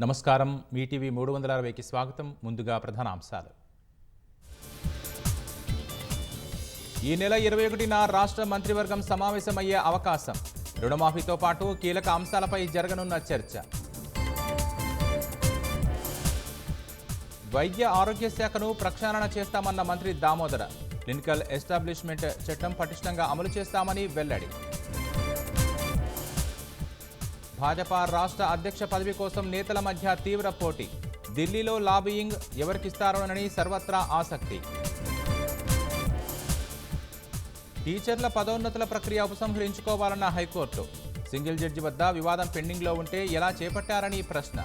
నమస్కారం. మీ టీవీ 360కి స్వాగతం. ముందుగా ప్రధాన అంశాలు. ఈ నెల 21న రాష్ట్ర మంత్రివర్గం సమావేశమయ్యే అవకాశం. రుణమాఫీతో పాటు కీలక అంశాలపై జరగనున్న చర్చ. వైద్య ఆరోగ్య శాఖను ప్రక్షాళన చేస్తామన్న మంత్రి దామోదర. క్లినికల్ ఎస్టాబ్లిష్మెంట్ చట్టం పటిష్టంగా అమలు చేస్తామని వెల్లడి. భాజపా రాష్ట్ర అధ్యక్ష పదవి కోసం నేతల మధ్య తీవ్ర పోటీ. ఢిల్లీలో లాబియింగ్ ఎవరికిస్తారోనని సర్వత్రా ఆసక్తి. టీచర్ల పదోన్నతుల ప్రక్రియ ఉపసంహరించుకోవాలన్న హైకోర్టు. సింగిల్ జడ్జి వద్ద వివాదం పెండింగ్లో ఉంటే ఎలా చేపట్టారని ప్రశ్న.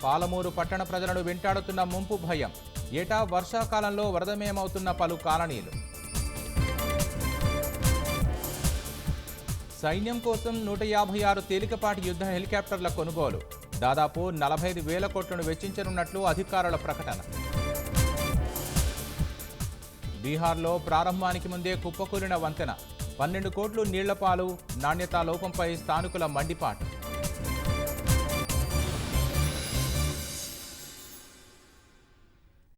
పాలమూరు పట్టణ ప్రజలను వెంటాడుతున్న ముంపు భయం. ఏటా వర్షాకాలంలో వరదమయమవుతున్న పలు కాలనీలు. సైన్యం కోసం 156 తేలికపాటి యుద్ధ హెలికాప్టర్ల కొనుగోలు. దాదాపు 45,000 కోట్లను వెచ్చించనున్నట్లు అధికారుల ప్రకటన. బీహార్లో ప్రారంభానికి ముందే కుప్పకూలిన వంతెన. 12 కోట్లు నీళ్లపాలు. నాణ్యతా లోపంపై స్థానికుల మండిపాటు.